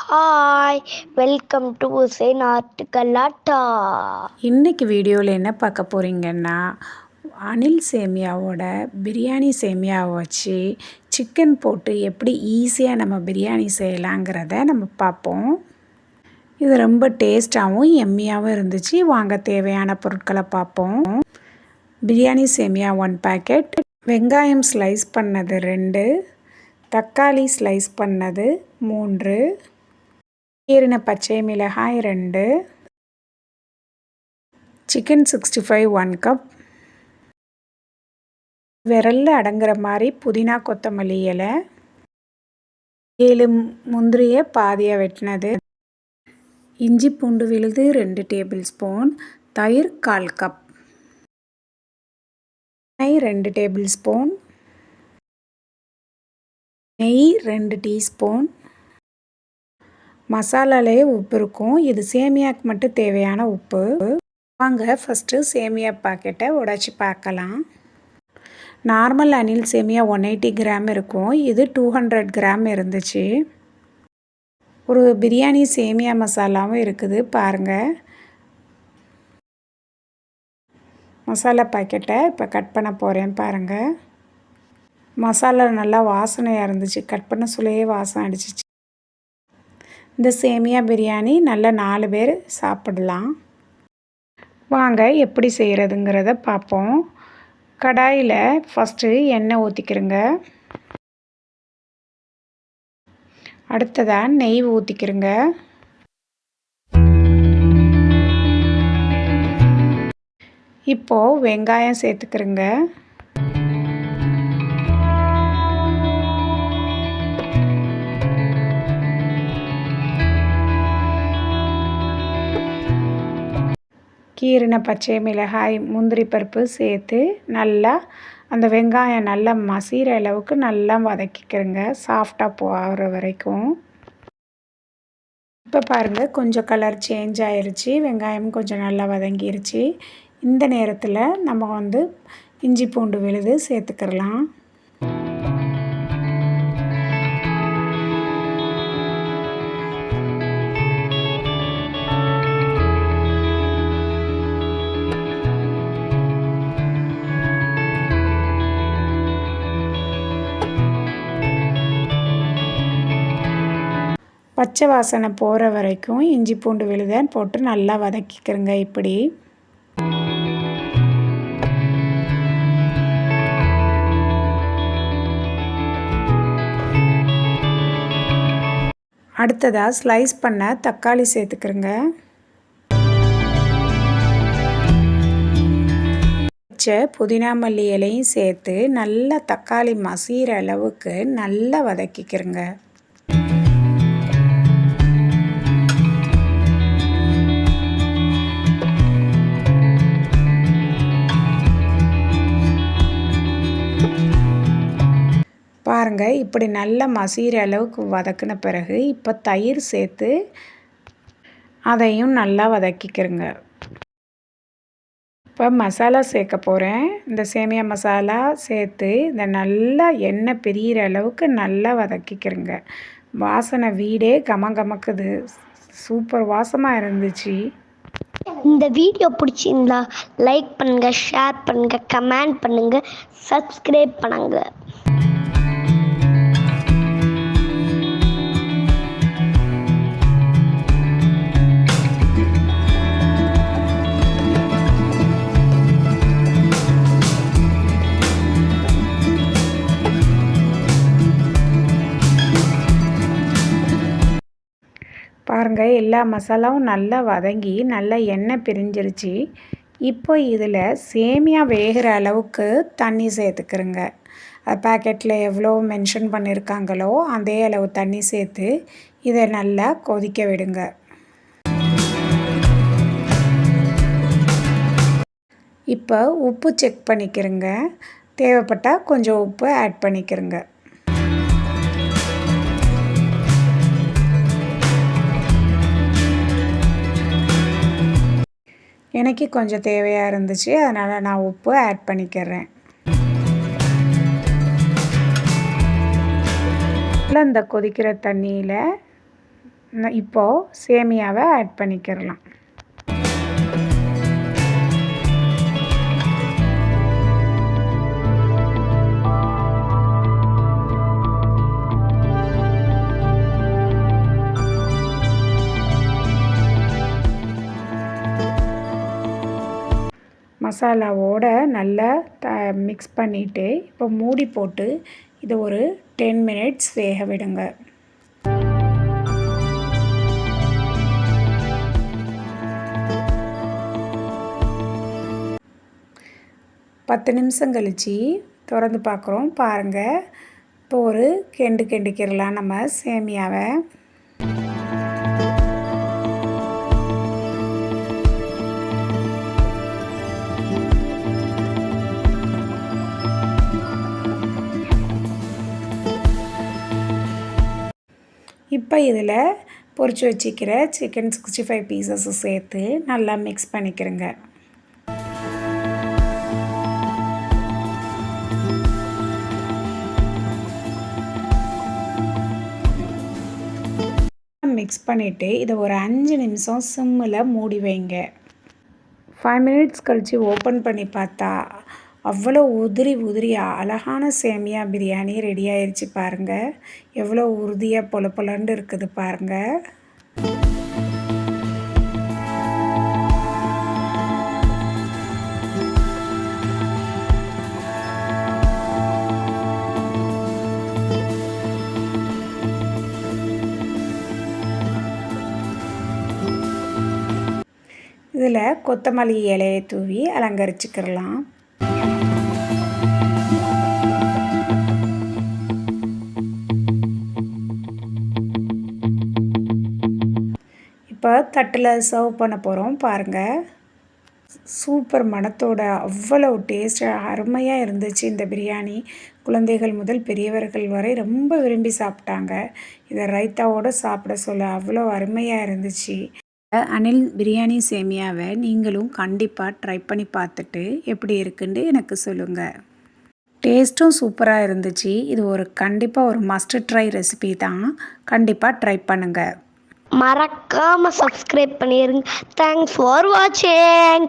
Hi, welcome to நாட்டுக்கல்லாட்டா. இன்றைக்கி வீடியோவில் என்ன பார்க்க போகிறீங்கன்னா, அனில் சேமியாவோட பிரியாணி சேமியாவை வச்சு சிக்கன் போட்டு எப்படி ஈஸியாக நம்ம பிரியாணி செய்யலாங்கிறத நம்ம பார்ப்போம். இது ரொம்ப டேஸ்ட்டாகவும் எம்மியாகவும் இருந்துச்சு. வாங்க தேவையான பொருட்களை பார்ப்போம். பிரியாணி சேமியா 1 பேக்கெட், வெங்காயம் ஸ்லைஸ் பண்ணது 2, தக்காளி ஸ்லைஸ் பண்ணது 3, கீறின பச்சை மிளகாய் 2, சிக்கன் 65 1 கப், விரலில் அடங்குற மாதிரி புதினா கொத்தமல்லி இலை, 7 முந்திரியை பாதியாக வெட்டினது, இஞ்சி பூண்டு விழுது 2 டேபிள் ஸ்பூன், தயிர் 1/4 கப், நெய் 2 டேபிள் ஸ்பூன், நெய் 2 டீஸ்பூன், மசாலாலே உப்பு இருக்கும். இது சேமியாவுக்கு மட்டும் தேவையான உப்பு. வாங்க ஃபஸ்ட்டு சேமியா பாக்கெட்டை உடைச்சி பார்க்கலாம். நார்மல் அனில் சேமியா 180 கிராம் இருக்கும். இது 200 கிராம் இருந்துச்சு. ஒரு பிரியாணி சேமியா மசாலாவும் இருக்குது பாருங்கள். மசாலா பாக்கெட்டை இப்போ கட் பண்ண போகிறேன் பாருங்கள். மசாலா நல்லா வாசனையாக இருந்துச்சு. கட் பண்ண சொல்லையே வாசனை அடிச்சிச்சு. இந்த சேமியா பிரியாணி நல்லா 4 பேர் சாப்பிடலாம். வாங்க எப்படி செய்கிறதுங்கிறத பார்ப்போம். கடாயில் ஃபஸ்ட்டு எண்ணெய் ஊற்றிக்கிறங்க. அடுத்ததாக நெய் ஊற்றிக்கிறங்க. இப்போது வெங்காயம் சேர்த்துக்கிறங்க. கீறின பச்சை மிளகாய், முந்திரி பருப்பு சேர்த்து நல்லா அந்த வெங்காயம் நல்லா மசிகிற அளவுக்கு நல்லா வதக்கிக்கிறங்க. சாஃப்டாக போகிற வரைக்கும். இப்போ பாருங்கள் கொஞ்சம் கலர் சேஞ்ச் ஆயிடுச்சு. வெங்காயம் கொஞ்சம் நல்லா வதங்கிருச்சு. இந்த நேரத்தில் நம்ம இஞ்சி பூண்டு விழுது சேர்த்துக்கிறலாம். பச்சை வாசனை போகிற வரைக்கும் இஞ்சி பூண்டு விழுதை போட்டு நல்லா வதக்கிக்கிறங்க. இப்படி அடுத்ததாக ஸ்லைஸ் பண்ண தக்காளி சேர்த்துக்கிறங்க. புதினா மல்லி இலையும் சேர்த்து நல்லா தக்காளி மசிகிற அளவுக்கு நல்லா வதக்கிக்கிறங்க. பாருங்கள் இப்படி நல்லா மசிகிற அளவுக்கு வதக்கின பிறகு இப்போ தயிர் சேர்த்து அதையும் நல்லா வதக்கிக்கிறங்க. இப்போ மசாலா சேர்க்க போகிறேன். இந்த சேமியா மசாலா சேர்த்து இந்த நல்லா எண்ணெய் பிரிகிற அளவுக்கு நல்லா வதக்கிக்கிறங்க. வாசனை வீடே கமக்குது. சூப்பர் வாசமாக இருந்துச்சு. இந்த வீடியோ பிடிச்சிருந்தா லைக் பண்ணுங்கள், ஷேர் பண்ணுங்கள், கமெண்ட் பண்ணுங்கள், சப்ஸ்கிரைப் பண்ணுங்கள். பாருங்கள் எல்லா மசாலாவும் நல்லா வதங்கி நல்லா எண்ணெய் பிரிஞ்சிருச்சு. இப்போ இதில் சேமியா வேகிற அளவுக்கு தண்ணி சேர்த்துக்கிறங்க. பேக்கெட்டில் எவ்வளோ மென்ஷன் பண்ணியிருக்காங்களோ அதே அளவு தண்ணி சேர்த்து இதை நல்லா கொதிக்க விடுங்க. இப்போ உப்பு செக் பண்ணிக்கிறங்க. தேவைப்பட்டால் கொஞ்சம் உப்பு ஆட் பண்ணிக்கிறங்க. எனக்கு கொஞ்சம் தேவையாக இருந்துச்சு, அதனால் நான் உப்பு ஆட் பண்ணிக்கிறேன். இந்த கொதிக்கிற தண்ணியில் இப்போது சேமியாவை ஆட் பண்ணிக்கிறலாம். மசாலாவோட நல்லா மிக்ஸ் பண்ணிவிட்டு இப்போ மூடி போட்டு இதை ஒரு 10 மினிட்ஸ் வேக விடுங்க. பத்து நிமிஷம் கழித்து திறந்து பார்க்குறோம். பாருங்கள், இப்போ ஒரு கிண்டிக்கிறலாம் நம்ம சேமியாவை. இப்போ இதில் பொரிச்சு வச்சுக்கிற சிக்கன் 65 பீசஸை சேர்த்து நல்லா மிக்ஸ் பண்ணிக்கிறேங்க. மிக்ஸ் பண்ணிவிட்டு இதை ஒரு 5 நிமிஷம் சிம்மில் மூடி வைங்க. 5 மினிட்ஸ் கழித்து ஓப்பன் பண்ணி பார்த்தா அவ்வளோ உதிரியாக அழகான சேமியா பிரியாணி ரெடி ஆயிடுச்சு பாருங்கள். எவ்வளோ உறுதியாக பொலன்னு இருக்குது பாருங்கள். இதில் கொத்தமல்லி இலையை தூவி அலங்கரிச்சுக்கிறலாம். இப்போ தட்டில் சர்வ் பண்ண போகிறோம் பாருங்கள். சூப்பர் மணத்தோட அவ்வளோ டேஸ்ட்டாக அருமையாக இருந்துச்சு இந்த பிரியாணி. குழந்தைகள் முதல் பெரியவர்கள் வரை ரொம்ப விரும்பி சாப்பிட்டாங்க. இதை ரைத்தாவோடு சாப்பிட சொல்ல அவ்வளோ அருமையாக இருந்துச்சு. அனில் பிரியாணி சேமியாவை நீங்களும் கண்டிப்பாக ட்ரை பண்ணி பார்த்துட்டு எப்படி இருக்குன்னு எனக்கு சொல்லுங்கள். டேஸ்ட்டும் சூப்பராக இருந்துச்சு. இது கண்டிப்பாக ஒரு மஸ்ட் ட்ரை ரெசிபி தான். கண்டிப்பாக ட்ரை பண்ணுங்கள். மறக்காமல் சப்ஸ்கிரைப் பண்ணிடுங்க. தேங்க்ஸ் ஃபார் வாட்சிங்.